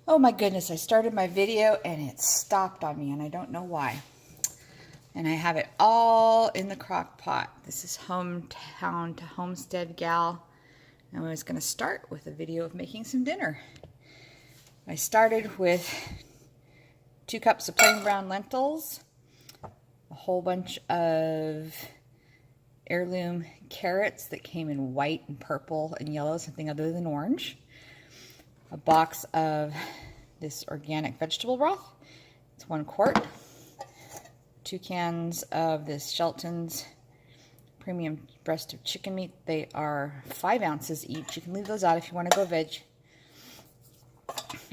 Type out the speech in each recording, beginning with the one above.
Oh my goodness, I started my video and it stopped on me and I don't know why. And I have it all in the crock pot. This is Hometown to Homestead Gal. And I was going to start with a video of making some dinner. I started with 2 cups of plain brown lentils, a whole bunch of heirloom carrots that came in white and purple and yellow, something other than orange. A box of this organic vegetable broth. It's 1 quart. 2 cans of this Shelton's premium breast of chicken meat. They are 5 ounces each. You can leave those out if you want to go veg.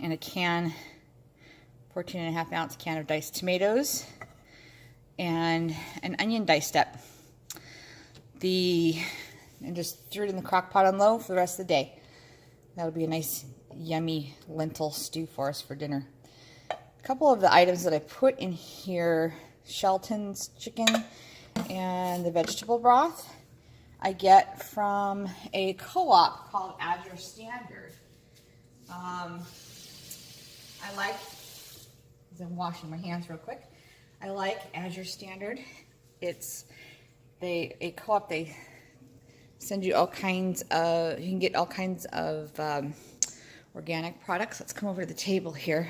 And a can, 14.5 ounce can of diced tomatoes. And an onion diced up. And just threw it in the crock pot on low for the rest of the day. That'll be a nice yummy lentil stew for us for dinner. A couple of the items that I put in here, Shelton's chicken and the vegetable broth, I get from a co-op called Azure Standard. I like, as I'm washing my hands real quick, I like Azure Standard. It's a co-op. They send you all kinds of, you can get all kinds of organic products. Let's come over to the table here.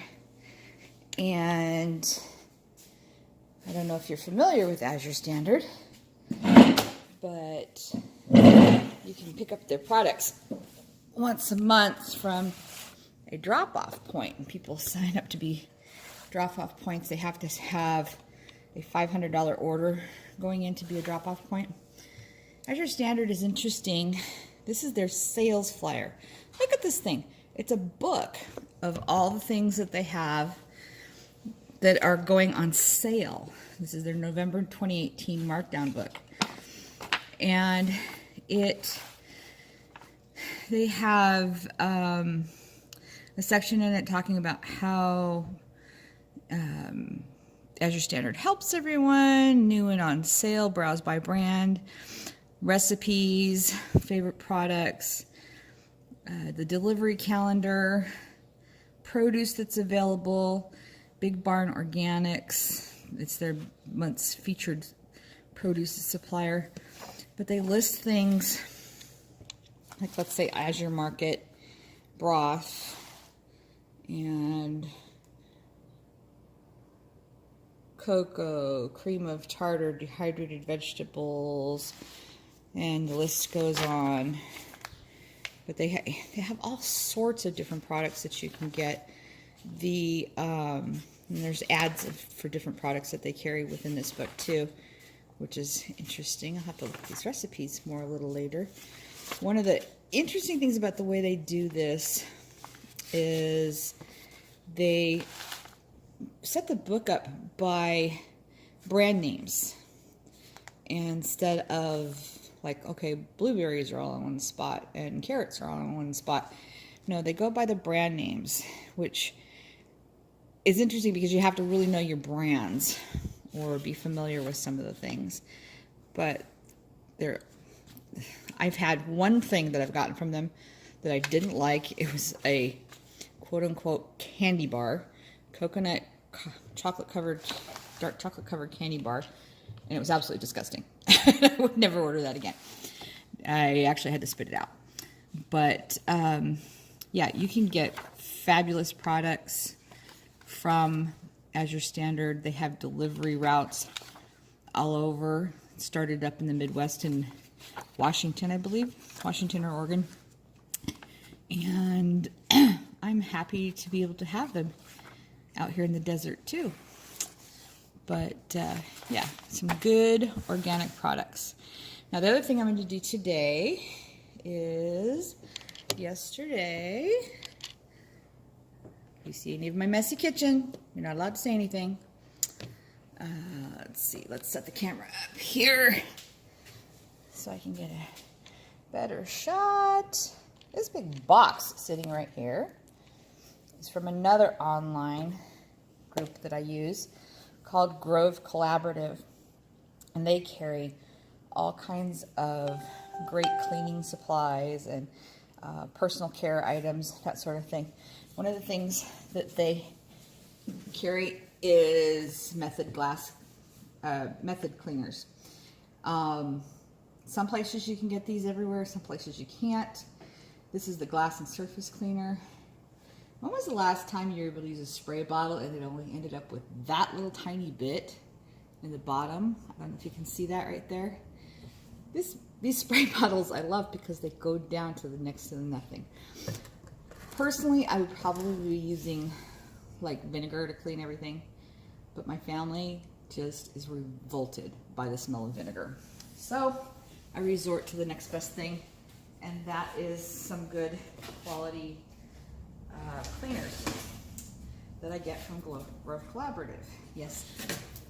And I don't know if you're familiar with Azure Standard, but you can pick up their products once a month from a drop-off point. And people sign up to be drop-off points. They have to have a $500 order going in to be a drop-off point. Azure Standard is interesting. This is their sales flyer. Look at this thing. It's a book of all the things that they have that are going on sale. This is their November 2018 markdown book. And they have a section in it talking about how Azure Standard helps everyone, new and on sale, browse by brand, recipes, favorite products, the delivery calendar, produce that's available, Big Barn Organics. It's their month's featured produce supplier. But they list things like, let's say, Azure Market broth and cocoa, cream of tartar, dehydrated vegetables, and the list goes on. But they have all sorts of different products that you can get. And there's ads for different products that they carry within this book too, which is interesting. I'll have to look at these recipes more a little later. One of the interesting things about the way they do this is they set the book up by brand names instead of like, okay, blueberries are all in one spot and carrots are all in one spot. No, they go by the brand names, which is interesting because you have to really know your brands or be familiar with some of the things. But I've had one thing that I've gotten from them that I didn't like. It was a quote-unquote candy bar, coconut dark chocolate covered candy bar, and it was absolutely disgusting. I would never order that again. I actually had to spit it out. But yeah, you can get fabulous products from Azure Standard. They have delivery routes all over. It started up in the Midwest in Washington, I believe, Washington or Oregon. And I'm happy to be able to have them out here in the desert too. But yeah, some good organic products. Now the other thing I'm going to do today is, yesterday, if you see any of my messy kitchen, you're not allowed to say anything. Let's see, let's set the camera up here so I can get a better shot. This big box sitting right here is from another online group that I use called Grove Collaborative, and they carry all kinds of great cleaning supplies and personal care items, that sort of thing. One of the things that they carry is Method cleaners. Some places you can get these everywhere, some places you can't. This is the glass and surface cleaner. When was the last time you were able to use a spray bottle and it only ended up with that little tiny bit in the bottom? I don't know if you can see that right there. These spray bottles I love because they go down to the next to nothing. Personally, I would probably be using like vinegar to clean everything, but my family just is revolted by the smell of vinegar. So I resort to the next best thing, and that is some good quality cleaners that I get from Grove Collaborative. Yes,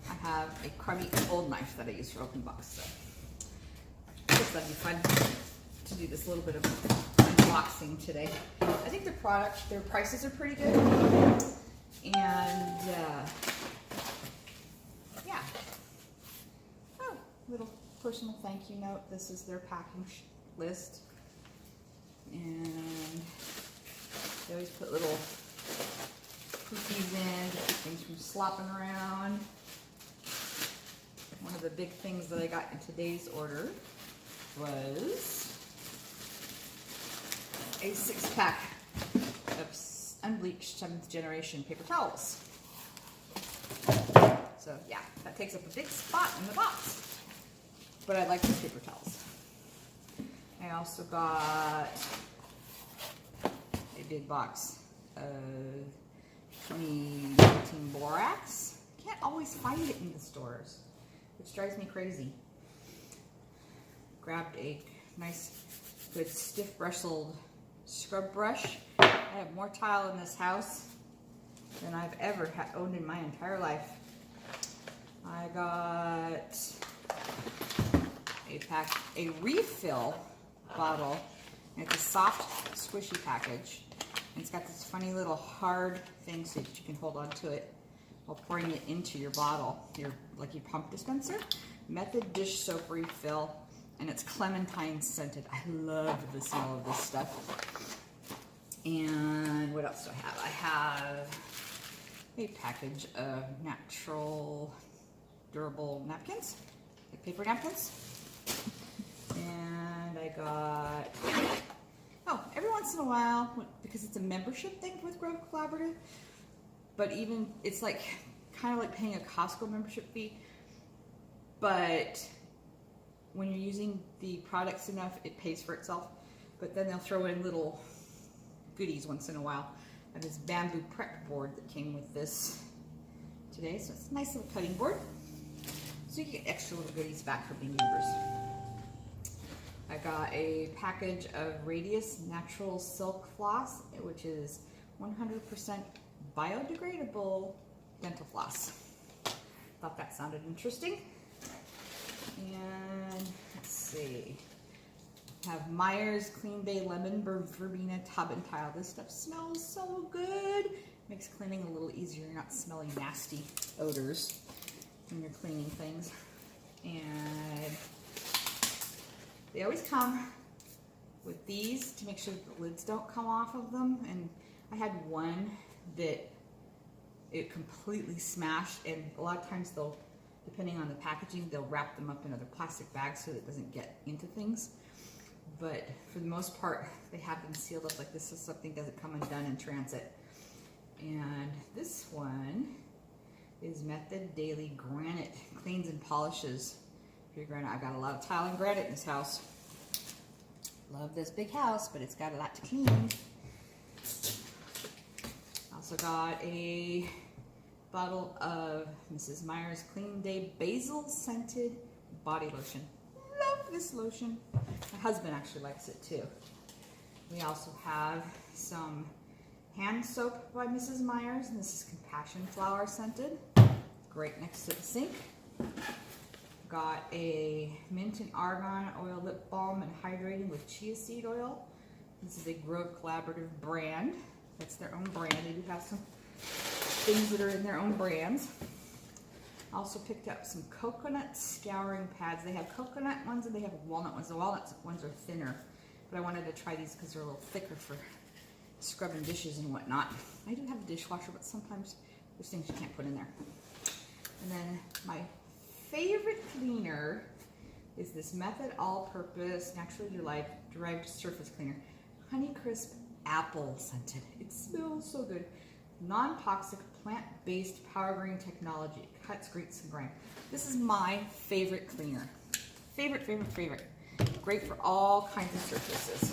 I have a crummy old knife that I use for open box, so I guess that'd be fun to do this little bit of unboxing today. I think their prices are pretty good, and yeah. Oh, little personal thank you note. This is their packing list, and they always put little cookies in to keep things from slopping around. One of the big things that I got in today's order was a 6-pack of unbleached 7th generation paper towels. So yeah, that takes up a big spot in the box, but I like the paper towels. I also got a big box of 2019 borax. Can't always find it in the stores, which drives me crazy. Grabbed a nice, good stiff bristled scrub brush. I have more tile in this house than I've ever owned in my entire life. I got a refill bottle. And it's a soft, squishy package. And it's got this funny little hard thing so that you can hold on to it while pouring it into your bottle, your pump dispenser. Method dish soap refill, and it's clementine scented. I love the smell of this stuff. And what else do I have? I have a package of natural durable napkins, like paper napkins. And I got, every once in a while, because it's a membership thing with Grove Collaborative, but even, it's like, kind of like paying a Costco membership fee, but when you're using the products enough, it pays for itself. But then they'll throw in little goodies once in a while. I have this bamboo prep board that came with this today, so it's a nice little cutting board. So you get extra little goodies back for being members. I got a package of Radius Natural Silk Floss, which is 100% biodegradable dental floss. Thought that sounded interesting. And let's see. I have Myers Clean Bay Lemon Verbena Tub and Tile. This stuff smells so good. Makes cleaning a little easier. You're not smelling nasty odors when you're cleaning things. And they always come with these to make sure that the lids don't come off of them. And I had one that it completely smashed, and a lot of times they'll, depending on the packaging, they'll wrap them up in other plastic bags so that it doesn't get into things. But for the most part, they have them sealed up like this so something doesn't come undone in transit. And this one is Method Daily Granite Cleans and Polishes. Your granite. I've got a lot of tile and granite in this house. Love this big house, but it's got a lot to clean. Also got a bottle of Mrs. Meyer's Clean Day Basil Scented Body Lotion. Love this lotion. My husband actually likes it too. We also have some hand soap by Mrs. Meyer's, and this is Compassion Flower Scented. Great next to the sink. Got a mint and argan oil lip balm and hydrating with chia seed oil. This is a Grove Collaborative brand. That's their own brand. They do have some things that are in their own brands. Also picked up some coconut scouring pads. They have coconut ones and they have walnut ones. The walnut ones are thinner, but I wanted to try these because they're a little thicker for scrubbing dishes and whatnot. I do have a dishwasher, but sometimes there's things you can't put in there. And then my favorite cleaner is this Method All-Purpose Naturally Derived Surface Cleaner. Honeycrisp Apple Scented. It smells so good. Non-toxic, plant-based power green technology. It cuts, grates, and grime. This is my favorite cleaner. Favorite. Great for all kinds of surfaces.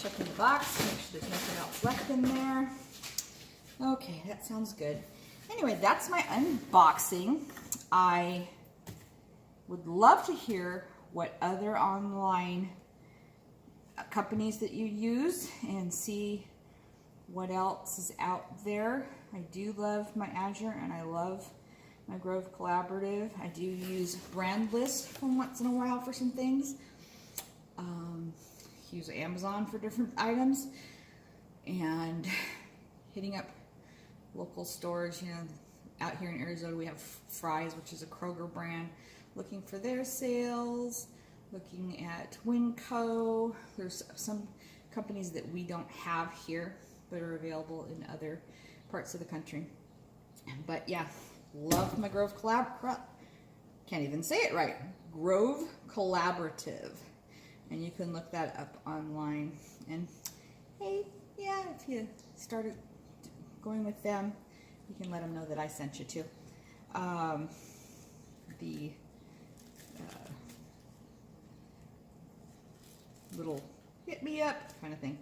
Check in the box, make sure there's nothing else left in there. Okay, that sounds good. Anyway, that's my unboxing. I would love to hear what other online companies that you use and see what else is out there. I do love my Azure and I love my Grove Collaborative. I do use Brandlist from once in a while for some things. Use Amazon for different items, and hitting up local stores. You know, out here in Arizona we have Fry's, which is a Kroger brand. Looking for their sales. Looking at Winco. There's some companies that we don't have here but are available in other parts of the country. But yeah, love my Grove Collaborative. Can't even say it right. Grove Collaborative. And you can look that up online. And hey, yeah, if you started going with them, you can let them know that I sent you too. The little hit me up kind of thing.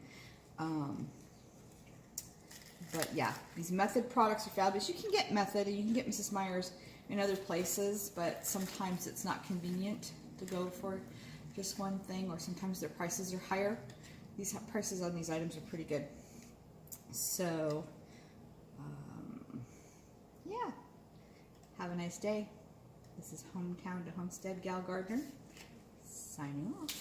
But yeah, these Method products are fabulous. You can get Method and you can get Mrs. Meyer's in other places, but sometimes it's not convenient to go for just one thing, or sometimes their prices are higher. These prices on these items are pretty good. So, yeah, have a nice day. This is Hometown to Homestead Gal Gardner, signing off.